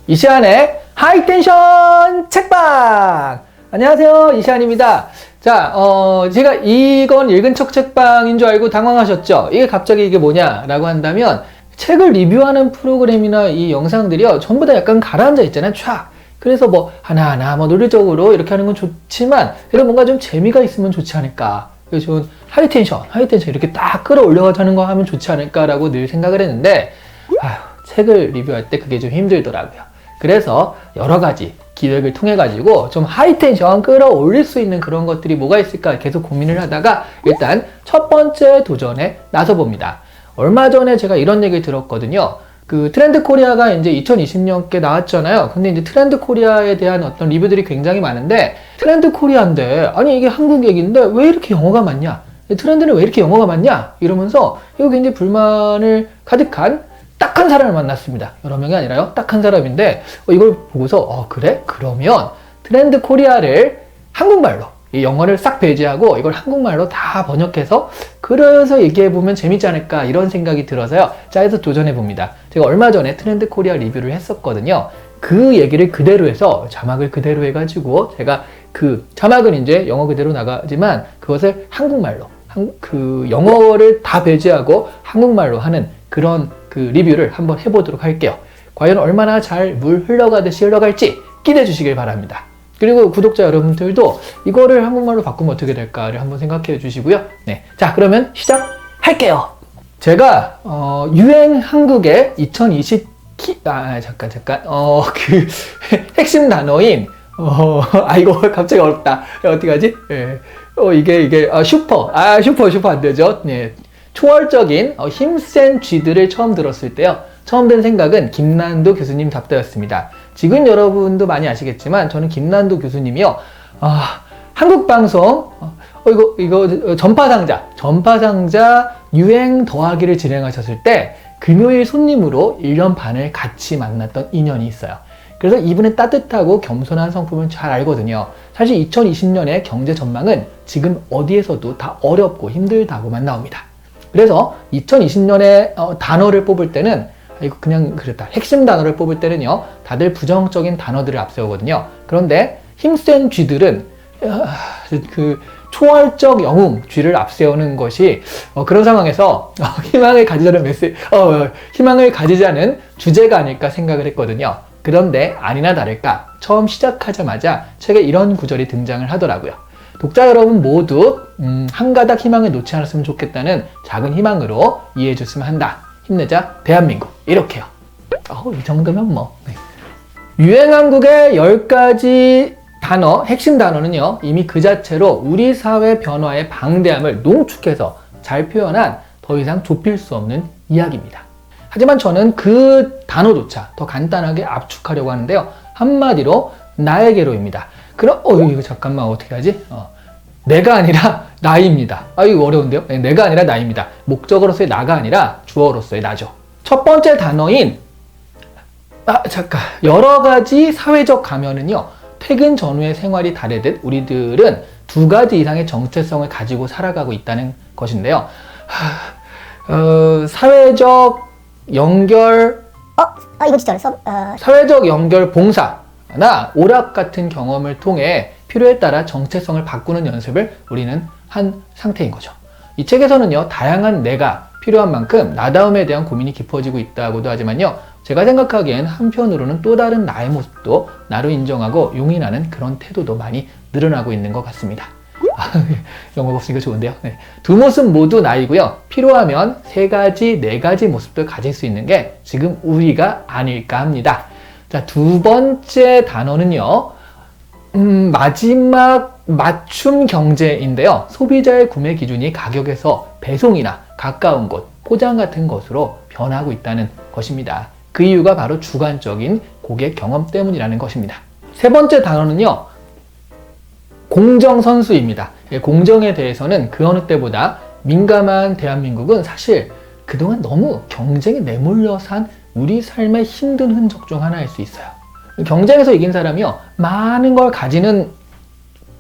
이시안의 하이텐션 책방! 안녕하세요, 이시안입니다. 자, 제가 이건 읽은 척 책방인 줄 알고 당황하셨죠? 이게 갑자기 이게 뭐냐라고 한다면, 책을 리뷰하는 프로그램이나 이 영상들이요, 전부 다 약간 가라앉아 있잖아요, 촥. 그래서 뭐, 하나하나 논리적으로 이렇게 하는 건 좋지만, 그래도 뭔가 좀 재미가 있으면 좋지 않을까. 그래서 저는 하이텐션 이렇게 딱 끌어올려가자는 거 하면 좋지 않을까라고 늘 생각을 했는데, 책을 리뷰할 때 그게 좀 힘들더라고요. 그래서 여러 가지 기획을 통해 가지고 좀 하이텐션 끌어올릴 수 있는 그런 것들이 뭐가 있을까 계속 고민을 하다가 일단 첫 번째 도전에 나서 봅니다. 얼마 전에 제가 이런 얘기를 들었거든요. 그 트렌드 코리아가 이제 2020년께 나왔잖아요. 근데 이제 트렌드 코리아에 대한 어떤 리뷰들이 굉장히 많은데, 트렌드 코리아인데 아니 이게 한국 얘기인데 왜 이렇게 영어가 많냐? 트렌드는 왜 이렇게 영어가 많냐? 이러면서 이거 굉장히 불만을 가득한 딱 한 사람을 만났습니다. 여러 명이 아니라요. 딱 한 사람인데 이걸 보고서 그래? 그러면 트렌드 코리아를 한국말로 이 영어를 싹 배제하고 이걸 한국말로 다 번역해서 그래서 얘기해보면 재밌지 않을까 이런 생각이 들어서요. 자, 해서 도전해봅니다. 제가 얼마 전에 트렌드 코리아 리뷰를 했었거든요. 그 얘기를 그대로 해서 자막을 그대로 해가지고 제가 그 자막은 이제 영어 그대로 나가지만 그것을 한국말로 그 영어를 다 배제하고 한국말로 하는 그런 그 리뷰를 한번 해보도록 할게요. 과연 얼마나 잘 물 흘러가듯이 흘러갈지 기대해 주시길 바랍니다. 그리고 구독자 여러분들도 이거를 한국말로 바꾸면 어떻게 될까를 한번 생각해 주시고요. 네, 자 그러면 시작할게요. 제가 유행 한국의 2020 그 핵심 단어인 이거 갑자기 어렵다. 어떻게 하지? 예. 이게 슈퍼 안 되죠. 네. 초월적인 힘센 쥐들을 처음 들었을 때요. 처음 든 생각은 김난도 교수님 답변이었습니다. 지금 여러분도 많이 아시겠지만 저는 김난도 교수님이요. 한국 방송 이거 전파상자 유행 더하기를 진행하셨을 때 금요일 손님으로 1년 반을 같이 만났던 인연이 있어요. 그래서 이분의 따뜻하고 겸손한 성품을 잘 알거든요. 사실 2020년의 경제 전망은 지금 어디에서도 다 어렵고 힘들다고만 나옵니다. 그래서 2020년에 단어를 뽑을 때는 이거 그냥 그랬다. 핵심 단어를 뽑을 때는요. 다들 부정적인 단어들을 앞세우거든요. 그런데 힘센 쥐들은 그 초월적 영웅 쥐를 앞세우는 것이 그런 상황에서 희망을 가지자는 주제가 아닐까 생각을 했거든요. 그런데 아니나 다를까 처음 시작하자마자 책에 이런 구절이 등장을 하더라고요. 독자 여러분 모두 한 가닥 희망을 놓지 않았으면 좋겠다는 작은 희망으로 이해해 줬으면 한다. 힘내자 대한민국. 이렇게요. 이 정도면 뭐. 네. 유행한국의 10가지 단어, 핵심 단어는요. 이미 그 자체로 우리 사회 변화의 방대함을 농축해서 잘 표현한 더 이상 좁힐 수 없는 이야기입니다. 하지만 저는 그 단어조차 더 간단하게 압축하려고 하는데요. 한마디로 나에게로입니다. 그럼 이거 잠깐만 어떻게 하지? 내가 아니라 나입니다. 이거 어려운데요? 네, 내가 아니라 나입니다. 목적어로서의 나가 아니라 주어로서의 나죠. 첫 번째 단어인 여러 가지 사회적 가면은요. 퇴근 전후의 생활이 다르듯 우리들은 2가지 이상의 정체성을 가지고 살아가고 있다는 것인데요. 사회적 연결 이거 진짜 어렵어. 사회적 연결 봉사나 오락 같은 경험을 통해 필요에 따라 정체성을 바꾸는 연습을 우리는 한 상태인 거죠. 이 책에서는요, 다양한 내가 필요한 만큼 나다움에 대한 고민이 깊어지고 있다고도 하지만요, 제가 생각하기엔 한편으로는 또 다른 나의 모습도 나로 인정하고 용인하는 그런 태도도 많이 늘어나고 있는 것 같습니다. 영어가 없으니까 좋은데요. 네. 두 모습 모두 나이고요. 필요하면 3가지, 4가지 모습도 가질 수 있는 게 지금 우리가 아닐까 합니다. 자, 두 번째 단어는요. 마지막 맞춤 경제인데요. 소비자의 구매 기준이 가격에서 배송이나 가까운 곳, 포장 같은 것으로 변하고 있다는 것입니다. 그 이유가 바로 주관적인 고객 경험 때문이라는 것입니다. 세 번째 단어는요. 공정선수입니다. 공정에 대해서는 그 어느 때보다 민감한 대한민국은 사실 그동안 너무 경쟁에 내몰려 산 우리 삶의 힘든 흔적 중 하나일 수 있어요. 경쟁에서 이긴 사람이요. 많은 걸 가지는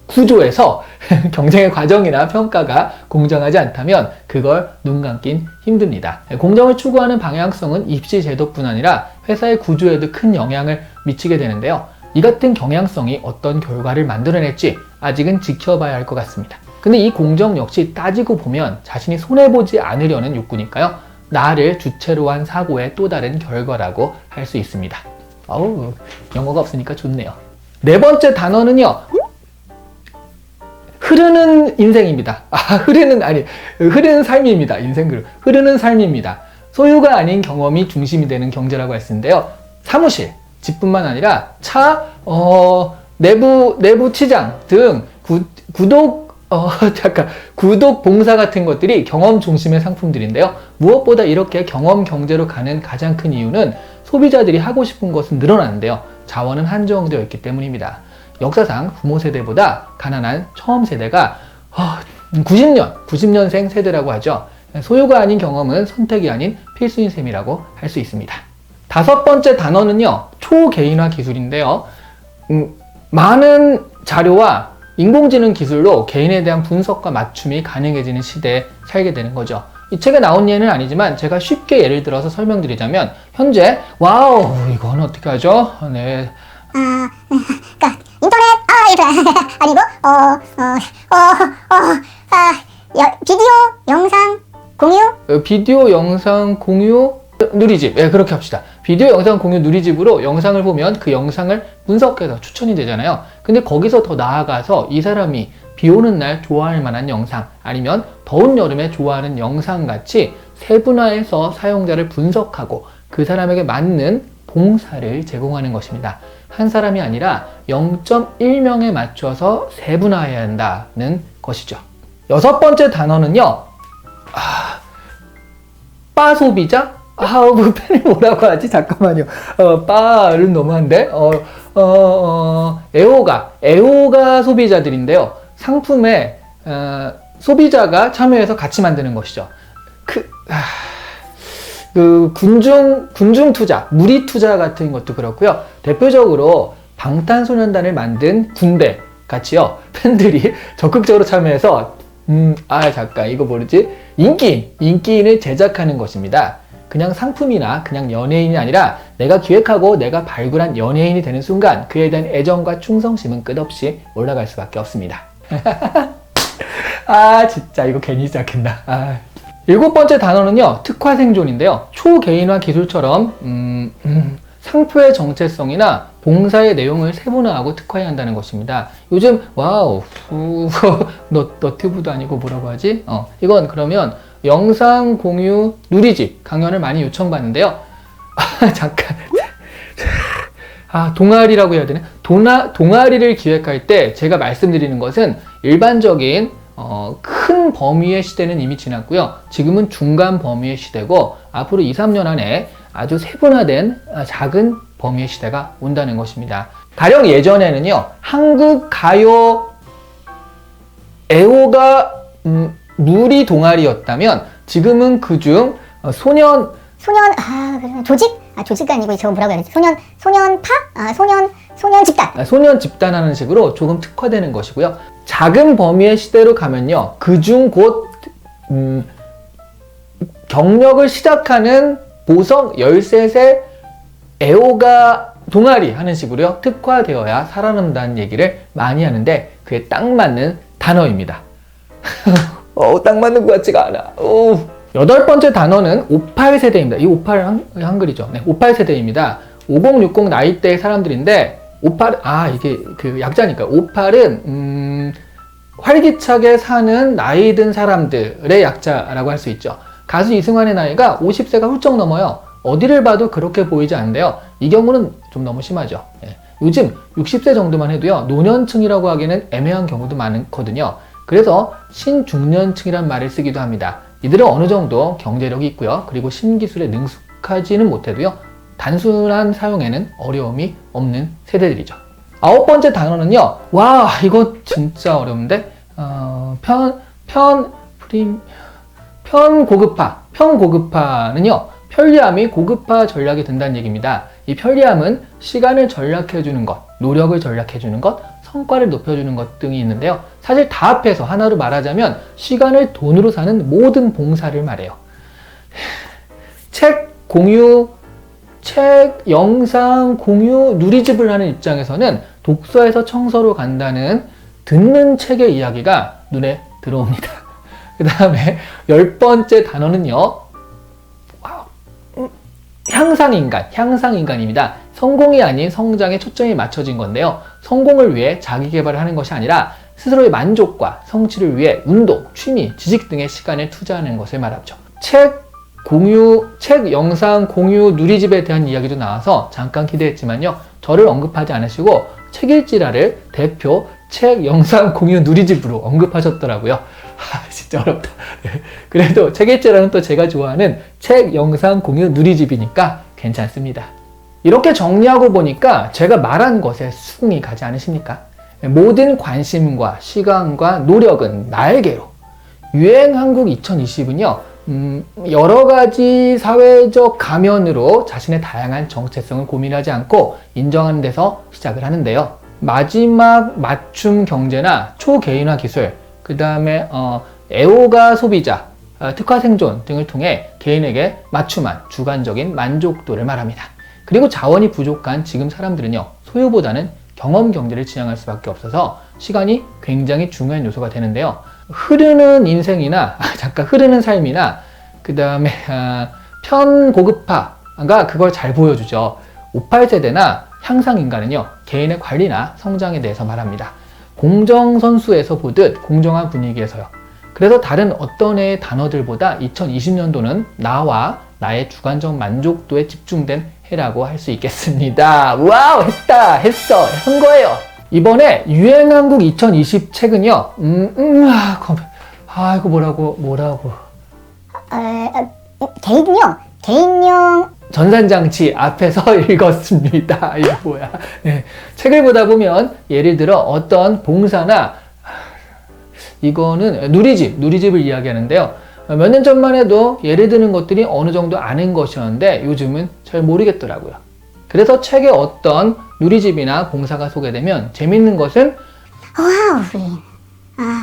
구조에서 경쟁의 과정이나 평가가 공정하지 않다면 그걸 눈 감긴 힘듭니다. 공정을 추구하는 방향성은 입시 제도뿐 아니라 회사의 구조에도 큰 영향을 미치게 되는데요. 이 같은 경향성이 어떤 결과를 만들어낼지 아직은 지켜봐야 할 것 같습니다. 근데 이 공정 역시 따지고 보면 자신이 손해보지 않으려는 욕구니까요. 나를 주체로 한 사고의 또 다른 결과라고 할 수 있습니다. 어우, 영어가 없으니까 좋네요. 네 번째 단어는요. 흐르는 인생입니다. 흐르는 삶입니다. 흐르는 삶입니다. 소유가 아닌 경험이 중심이 되는 경제라고 했는데요. 사무실, 집뿐만 아니라 차, 내부 치장 등 구독 봉사 같은 것들이 경험 중심의 상품들인데요. 무엇보다 이렇게 경험 경제로 가는 가장 큰 이유는 소비자들이 하고 싶은 것은 늘어나는데요. 자원은 한정되어 있기 때문입니다. 역사상 부모 세대보다 가난한 처음 세대가 90년생 세대라고 하죠. 소유가 아닌 경험은 선택이 아닌 필수인 셈이라고 할 수 있습니다. 다섯 번째 단어는요. 초개인화 기술인데요. 많은 자료와 인공지능 기술로 개인에 대한 분석과 맞춤이 가능해지는 시대에 살게 되는 거죠. 이 책에 나온 예는 아니지만 제가 쉽게 예를 들어서 설명드리자면 현재 이건 어떻게 하죠? 네. 그러니까 인터넷 아니고 비디오 영상 공유 비디오 영상 공유 누리집. 그렇게 합시다. 비디오 영상 공유 누리집으로 영상을 보면 그 영상을 분석해서 추천이 되잖아요. 근데 거기서 더 나아가서 이 사람이 비 오는 날 좋아할 만한 영상 아니면 더운 여름에 좋아하는 영상 같이 세분화해서 사용자를 분석하고 그 사람에게 맞는 봉사를 제공하는 것입니다. 한 사람이 아니라 0.1명에 맞춰서 세분화해야 한다는 것이죠. 여섯 번째 단어는요. 바 소비자? 팬이 뭐라고 하지? 잠깐만요. 바는 너무한데? 애호가 소비자들인데요. 상품에, 소비자가 참여해서 같이 만드는 것이죠. 군중 투자, 무리 투자 같은 것도 그렇고요. 대표적으로 방탄소년단을 만든 군대 같이요. 팬들이 적극적으로 참여해서, 이거 모르지? 인기인을 제작하는 것입니다. 그냥 상품이나 그냥 연예인이 아니라 내가 기획하고 내가 발굴한 연예인이 되는 순간 그에 대한 애정과 충성심은 끝없이 올라갈 수밖에 없습니다. 진짜 이거 괜히 시작했나. 일곱 번째 단어는요. 특화 생존인데요. 초개인화 기술처럼 상표의 정체성이나 봉사의 내용을 세분화하고 특화해야 한다는 것입니다. 요즘 너튜브도 아니고 뭐라고 하지? 이건 그러면 영상 공유 누리집 강연을 많이 요청받는데요. 잠깐. 동아리라고 해야 되나? 동아리를 기획할 때 제가 말씀드리는 것은 일반적인 큰 범위의 시대는 이미 지났고요. 지금은 중간 범위의 시대고 앞으로 2, 3년 안에 아주 세분화된 작은 범위의 시대가 온다는 것입니다. 가령 예전에는요. 한국 가요 애호가 무리 동아리였다면 지금은 그중 조직이 아니고 저거 뭐라고 해야 되지? 소년 집단하는 식으로 조금 특화되는 것이고요. 작은 범위의 시대로 가면요. 그중 곧 경력을 시작하는 보성 13세 애호가 동아리 하는 식으로요. 특화되어야 살아남는다는 얘기를 많이 하는데 그에 딱 맞는 단어입니다. 딱 맞는 것 같지가 않아. 여덟 번째 단어는 58세대입니다. 이 58은 한글이죠. 네, 58세대입니다. 5060 나이대의 사람들인데 58, 이게 그 약자니까. 58은 활기차게 사는 나이 든 사람들의 약자라고 할 수 있죠. 가수 이승환의 나이가 50세가 훌쩍 넘어요. 어디를 봐도 그렇게 보이지 않는데요. 이 경우는 좀 너무 심하죠. 예. 요즘 60세 정도만 해도요. 노년층이라고 하기에는 애매한 경우도 많거든요. 그래서 신중년층이란 말을 쓰기도 합니다. 이들은 어느 정도 경제력이 있고요. 그리고 신기술에 능숙하지는 못해도요. 단순한 사용에는 어려움이 없는 세대들이죠. 아홉 번째 단어는요. 이거 진짜 어려운데 편고급화는요. 편리함이 고급화 전략이 된다는 얘기입니다. 이 편리함은 시간을 절약해주는 것, 노력을 절약해주는 것, 성과를 높여주는 것 등이 있는데요. 사실 다 합해서 하나로 말하자면 시간을 돈으로 사는 모든 봉사를 말해요. 책 공유, 책 영상 공유, 누리집을 하는 입장에서는 독서에서 청소로 간다는 듣는 책의 이야기가 눈에 들어옵니다. 그 다음에 10번째 단어는요. 향상인간입니다. 성공이 아닌 성장에 초점이 맞춰진 건데요. 성공을 위해 자기 개발을 하는 것이 아니라 스스로의 만족과 성취를 위해 운동, 취미, 지식 등의 시간을 투자하는 것을 말하죠. 책 공유, 책 영상 공유 누리집에 대한 이야기도 나와서 잠깐 기대했지만요. 저를 언급하지 않으시고 책일지라를 대표 책 영상 공유 누리집으로 언급하셨더라고요. 진짜 어렵다. 그래도 책일지라는 또 제가 좋아하는 책 영상 공유 누리집이니까 괜찮습니다. 이렇게 정리하고 보니까 제가 말한 것에 수긍이 가지 않으십니까? 모든 관심과 시간과 노력은 나에게로. 유행한국 2020은요, 여러 가지 사회적 가면으로 자신의 다양한 정체성을 고민하지 않고 인정하는 데서 시작을 하는데요. 마지막 맞춤 경제나 초개인화 기술, 그 다음에 애호가 소비자, 특화 생존 등을 통해 개인에게 맞춤한 주관적인 만족도를 말합니다. 그리고 자원이 부족한 지금 사람들은요, 소유보다는 경험 경제를 지향할 수밖에 없어서 시간이 굉장히 중요한 요소가 되는데요. 흐르는 인생이나 흐르는 삶이나 그 다음에 편고급화가 그걸 잘 보여주죠. 58세대나 향상인간은요, 개인의 관리나 성장에 대해서 말합니다. 공정선수에서 보듯 공정한 분위기에서요. 그래서 다른 어떤 해의 단어들보다 2020년도는 나와 나의 주관적 만족도에 집중된 해라고 할 수 있겠습니다. 와우, 했어, 한 거예요. 이번에 유행한국 2020 책은요, 이거 뭐라고. 개인용 전산장치 앞에서 읽었습니다. 이거 뭐야. 네. 책을 보다 보면 예를 들어 어떤 봉사나 이거는 누리집을 이야기하는데요. 몇 년 전만 해도 예를 드는 것들이 어느 정도 아는 것이었는데 요즘은 잘 모르겠더라고요. 그래서 책에 어떤 누리집이나 봉사가 소개되면 재밌는 것은 와우,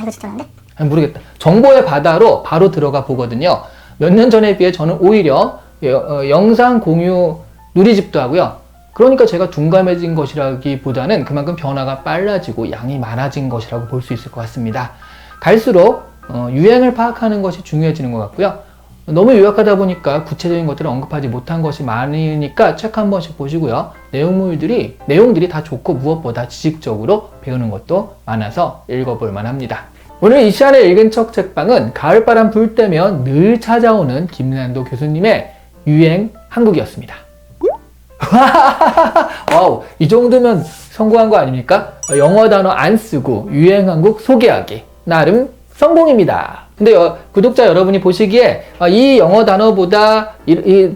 이거 진짜 많은데? 모르겠다. 정보의 바다로 바로 들어가 보거든요. 몇 년 전에 비해 저는 오히려 영상 공유 누리집도 하고요. 그러니까 제가 둔감해진 것이라기보다는 그만큼 변화가 빨라지고 양이 많아진 것이라고 볼 수 있을 것 같습니다. 갈수록 유행을 파악하는 것이 중요해지는 것 같고요. 너무 요약하다 보니까 구체적인 것들을 언급하지 못한 것이 많으니까 책 한 번씩 보시고요. 내용들이 다 좋고 무엇보다 지식적으로 배우는 것도 많아서 읽어볼 만합니다. 오늘 이 시간에 읽은 척 책방은 가을바람 불 때면 늘 찾아오는 김난도 교수님의 유행 한국이었습니다. 와우, 이 정도면 성공한 거 아닙니까? 영어 단어 안 쓰고 유행 한국 소개하기. 나름 성공입니다. 근데 구독자 여러분이 보시기에 이 영어 단어보다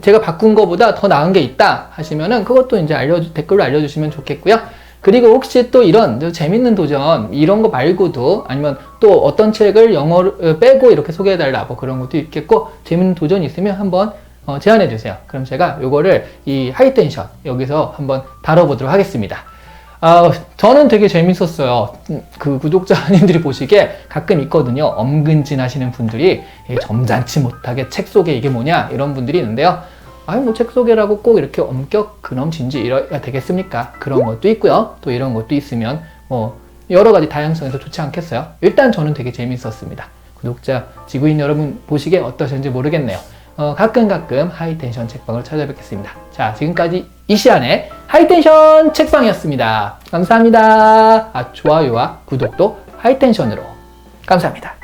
제가 바꾼 거보다 더 나은 게 있다 하시면은 그것도 이제 댓글로 알려주시면 좋겠고요. 그리고 혹시 또 이런 재밌는 도전 이런 거 말고도 아니면 또 어떤 책을 영어로 빼고 이렇게 소개해달라 뭐 그런 것도 있겠고 재밌는 도전이 있으면 한번 제안해 주세요. 그럼 제가 요거를 이 하이텐션 여기서 한번 다뤄보도록 하겠습니다. 저는 되게 재밌었어요. 그 구독자님들이 보시기에 가끔 있거든요. 엄근진 하시는 분들이 점잖지 못하게 책 소개 이게 뭐냐 이런 분들이 있는데요. 뭐 책 소개라고 꼭 이렇게 엄격 근엄 진지 이래야 되겠습니까? 그런 것도 있고요. 또 이런 것도 있으면 뭐 여러 가지 다양성에서 좋지 않겠어요? 일단 저는 되게 재밌었습니다. 구독자 지구인 여러분 보시기에 어떠셨는지 모르겠네요. 가끔 하이텐션 책방을 찾아뵙겠습니다. 자, 지금까지 이시안의 하이텐션 책방이었습니다. 감사합니다. 좋아요와 구독도 하이텐션으로. 감사합니다.